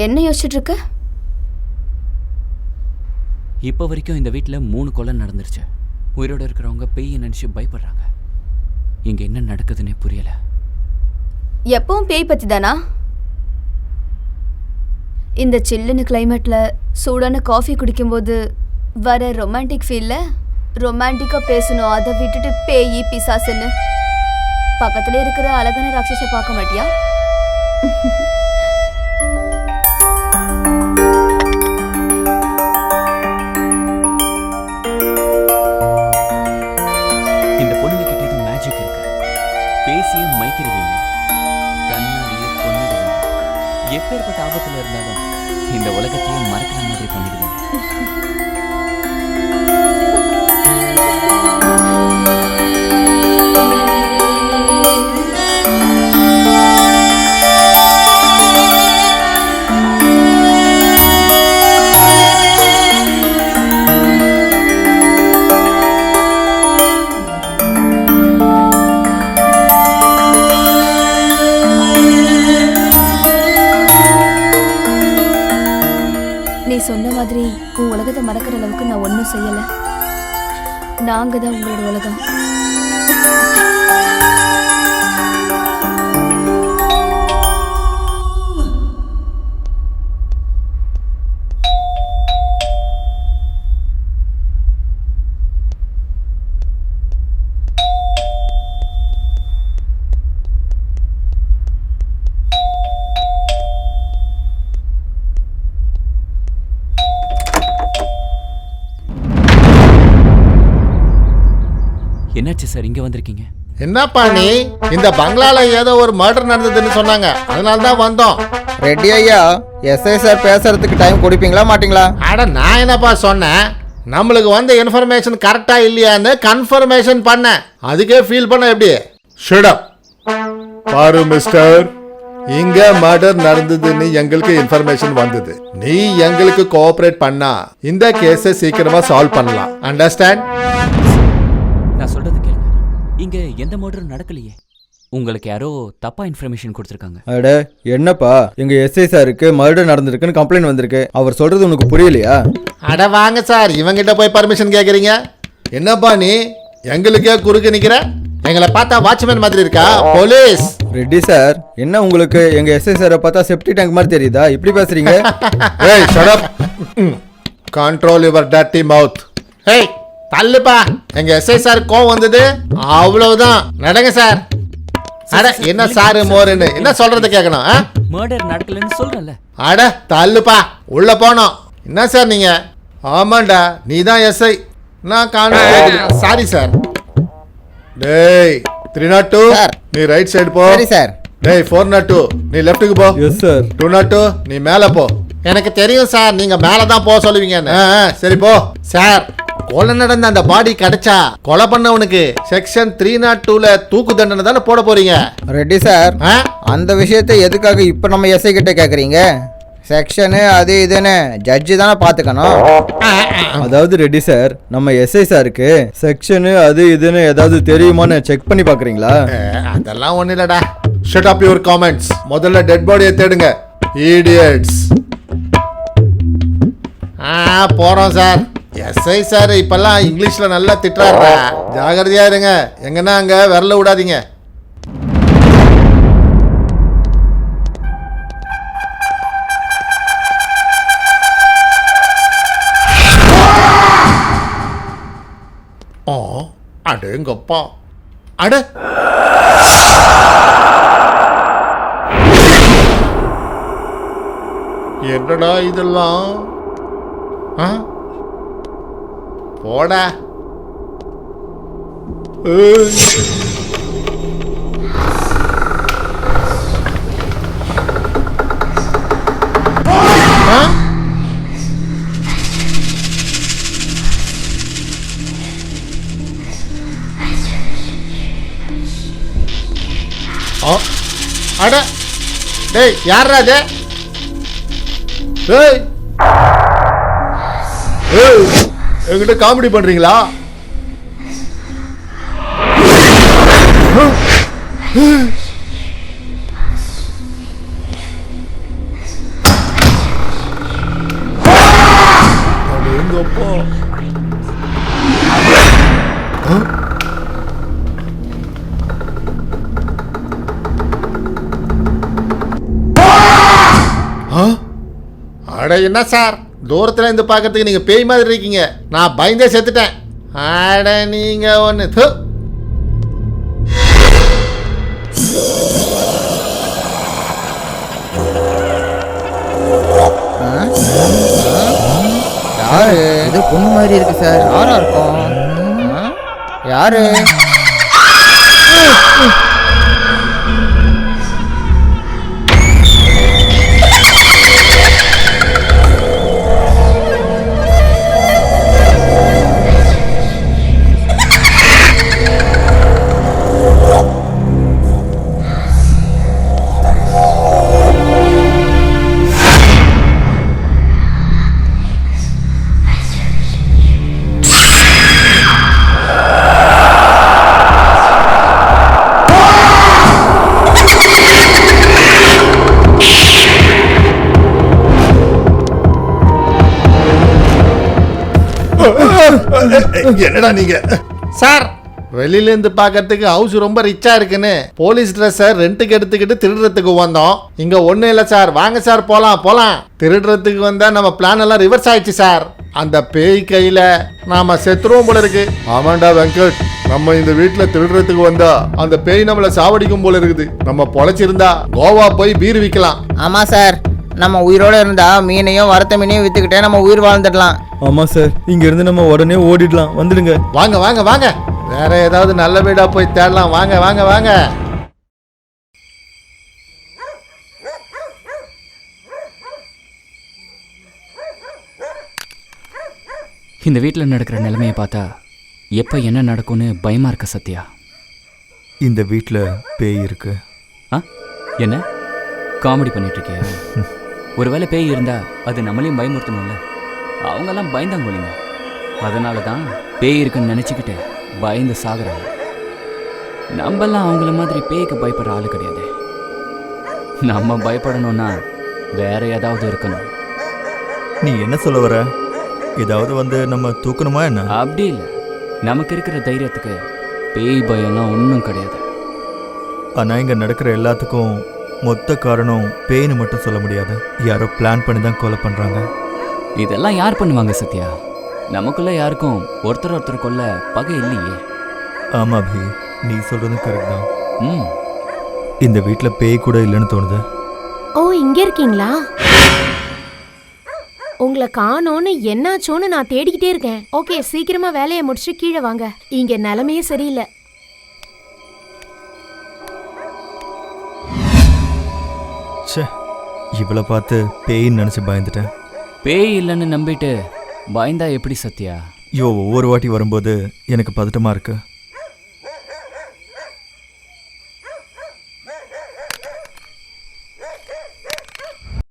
என்ன யோசிச்சுட்டு இருக்க? இப்போ வரைக்கும் இந்த வீட்டில் 3 கொலை நடந்துருச்சு. உயிரோடு இருக்கிறவங்க பேய் நினச்சி பயப்படுறாங்க. இங்கே என்ன நடக்குதுன்னே புரியல. எப்பவும் பேய் பற்றி தானா? இந்த சில்லுன்னு கிளைமேட்டில் சூடான காஃபி குடிக்கும்போது வர ரொமான்டிக் ஃபீலில் ரொமான்டிக்காக பேசணும். அதை விட்டுட்டு பேய் பிசாசுன்னு பக்கத்தில் இருக்கிற அழகான ராட்சஸை பார்க்க மாட்டியா? இந்த பொண்ணுங்க கிட்ட எதுவும் மேஜிக் இருக்கு. பேசிய மைக்கிருவீங்க, கண்ணாடியை கொண்டுடுவீங்க. எப்பேற்பட்ட ஆபத்தில் இருந்தாலும் இந்த உலகத்தையே மறக்கிற மாதிரி பண்ணிடுவீங்க. சொன்ன மாதிரி உன் உலகத்தை மறக்கிற அளவுக்கு நான் ஒன்றும் செய்யலை. நாங்கள் தான் உங்களோட உலகம். என்னாச்சு சார் இங்க வந்திருக்கீங்க? என்னப்பா நீ? இந்த பங்களால ஏதோ ஒரு மர்டர் நடந்ததுன்னு சொன்னாங்க, அதனால தான் வந்தோம். ரெட்டி ஐயா, எஸ்ஐ சார் பேசுறதுக்கு டைம் கொடுப்பீங்களா மாட்டீங்களா? அட நான் என்னப்பா சொன்னேன், நம்மளுக்கு வந்த இன்ஃபர்மேஷன் கரெக்டா இல்லையான்னு கன்ஃபர்மேஷன் பண்ணேன். அதுக்கே ஃபீல் பண்ண எப்படி? Shut up. பாரு மிஸ்டர், இங்க மர்டர் நடந்ததுன்னு எங்களுக்கு இன்ஃபர்மேஷன் வந்தது. நீ எங்களுக்கு கோஆபரேட் பண்ணா இந்த கேஸை சீக்கிரமா சால்வ் பண்ணலாம். அண்டர்ஸ்டாண்ட்? நான் சொல்றது கேளுங்க. இங்க எந்த மர்டரும் நடக்கலையே. உங்களுக்கு யாரோ தப்பா இன்ஃபர்மேஷன் கொடுத்துருக்காங்க. அட என்னப்பா, எங்க எஸ்ஐ சாருக்கு மர்டர் நடந்திருக்குன்னு கம்ப்ளைண்ட் வந்திருக்கு. அவர் சொல்றது உனக்கு புரியலையா? அட வாங்க சார், இவங்கிட்ட போய் பர்மிஷன் கேக்குறீங்க. என்னப்பா நீ எங்களுக்கே குறுக்கு நிக்கிற? எங்களை பார்த்தா வாட்ச்மேன் மாதிரி இருக்கா? போலீஸ். ரெட்டி சார், என்ன உங்களுக்கு எங்க எஸ்ஐ சாரை பார்த்தா செப்டி டேங்க் மாதிரி தெரியுதா? இப்படி பேசுறீங்க? ஏய் shut up. Control your dirty mouth. ஏய் தள்ளுப்பா. எங்க எஸ்ஐ சார் கோவம் வந்தது, அவ்வளவுதான். நடங்க சார். அட என்ன சாரு மோருன்னு என்ன சொல்றது கேட்கணும்? மர்டர் நடக்கலன்னு சொல்றல. அட தள்ளுப்பா, உள்ள போனோம். என்ன சார் நீங்க? ஆமாண்டா, நீ தான் எஸ்ஐ. நான் காணோம். Sorry sir. டேய் 302 நீ ரைட் சைடு போ. சரி சார். டேய் 402 நீ லெஃப்ட்டுக்கு போ. Yes sir. 202 நீ மேலே போ. எனக்கு தெரியும் சார், நீங்க மேலே தான் போக சொல்லுவீங்கன்னு. சரி போ சார். கொலை நடந்த அந்த பாடி கிடைச்சா கொலை பண்ணவனுக்கு செக்ஷன் 302ல தூக்கு தண்டனை தானே போட போறீங்க. ரெட்டி சார், அந்த விஷயத்தை எதுக்காக இப்ப நம்ம எஸ்ஐ கிட்ட கேக்குறீங்க? செக்ஷனு அது இதுன்னு ஜட்ஜி தானே பாத்துக்கணும். அதாவது ரெட்டி சார், நம்ம எஸ்ஐ சாருக்கு செக்ஷனு அது இதுன்னு ஏதாவது தெரியுமான்னு செக் பண்ணி பாக்குறீங்களா? அதெல்லாம் ஒண்ணு இல்லடா. Shut up your comments. முதல்ல டெட் பாடியை தேடுங்க. இடியட்ஸ். போறோம் சார். எஸ்ஐ சார் இப்பெல்லாம் இங்கிலீஷ்ல நல்லா திட்டுறாருடா. ஜாகிரதையா இருங்க. எங்கன்னா அங்க விரல விடாதீங்க. அடேங்கப்பா. அட என்னடா இதெல்லாம்? போடா. அட டேய் யாரா அது? டேய் என்கிட்ட காமெடி பண்றீங்களா? அட என்ன சார், தூரத்துல இருந்து பார்க்கறதுக்கு நீங்க பேய் மாதிரி இருக்கீங்க. நான் பயந்தே செத்துட்டேன். அட நீங்க ஒன்று யாரு இது? பொண்ணு மாதிரி இருக்கு சார். யாரா இருக்கும்? யாரு? என்னடா நீங்க சார்? வெளியில இருந்து பார்க்கறதுக்கு ஹவுஸ் ரொம்ப ரிச்சா இருக்குன்னு போலீஸ் ட்ரெஸ்ஸை ரெண்டுக்கு எடுத்துக்கிட்டு திருடுறதுக்கு வந்தோம். இங்க ஒண்ணும் இல்ல சார். வாங்க சார், போலாம் போலாம். திருடுறதுக்கு வந்தா நம்ம பிளான் எல்லாம் ரிவர்ஸ் ஆயிடுச்சு சார். அந்த பேய் கையில நாம செத்துருவோம் போல இருக்கு. ஆமாண்டா வெங்கட், நம்ம இந்த வீட்டுல திருடுறதுக்கு வந்தா அந்த பேய் நம்மள சாவடிக்கும் போல இருக்குது. நம்ம பொழைச்சிருந்தா கோவா போய் பீர் விற்கலாம். ஆமா சார், நம்ம உயிரோட இருந்தா மீனையும் வறுத்த மீனையும் வித்துக்கிட்டே நம்ம உயிர் வாழ்ந்துடலாம். ஆமா சார், இங்க இருந்து நம்ம உடனே ஓடிடலாம். வந்துடுங்க. வாங்க வாங்க வாங்க, வேற ஏதாவது நல்ல வீடா போய் தேடலாம். வாங்க வாங்க வாங்க. இந்த வீட்டில் நடக்கிற நிலைமையை பார்த்தா எப்போ என்ன நடக்கும்னு பயமா இருக்க சத்யா. இந்த வீட்டில் பேய் இருக்கு. ஆ, என்ன காமெடி பண்ணிட்டு இருக்கியா? ஒருவேளை பேய் இருந்தா அது நம்மளையும் பயமுறுத்தணும்ல. அவங்கெல்லாம் பயந்தாங்கோலிங்க. அதனால தான் பேய் இருக்குன்னு நினச்சிக்கிட்டு பயந்து சாகுறாங்க. நம்மெல்லாம் அவங்கள மாதிரி பேய்க்கு பயப்படுற ஆளு கிடையாது. நம்ம பயப்படணும்னா வேற ஏதாவது இருக்கணும். நீ என்ன சொல்ல வர? ஏதாவது வந்து நம்ம தூக்கணுமா என்ன? அப்படி இல்லை, நமக்கு இருக்கிற தைரியத்துக்கு பேய் பயம்லாம் ஒன்றும் கிடையாது. ஆனால் இங்கே நடக்கிற எல்லாத்துக்கும் மொத்த காரணம் பேய்னு மட்டும் சொல்ல முடியாது. யாரோ பிளான் பண்ணி தான் கொலை பண்ணுறாங்க. இதெல்லாம் யார் பண்ணுவாங்க சத்யா? நமக்குள்ள யாருக்கும் ஒருத்தர் கொல்ல பகை இல்லையே. ஆமா அபி, நீ சொல்றதும் கரெக்ட் தான். ம், இந்த வீட்டில் பேய் கூட இல்லைன்னு தோணுது. ஓ, இங்க இருக்கீங்களா? உங்களை காணோன்னு என்னாச்சோன்னு நான் தேடிக்கிட்டே இருக்கேன். ஓகே, சீக்கிரமா வேலையை முடிச்சு கீழே வாங்க. இங்க நிலைமையே சரியில்லை. ச்சே, இவளை பார்த்து பேயின்னு நினச்சி பயந்துட்டேன். பேய் இல்லைன்னு நம்பிட்டு பயந்தா எப்படி சத்யா? ஐயோ, ஒவ்வொரு வாட்டி வரும்போது எனக்கு பதட்டமாக இருக்கு.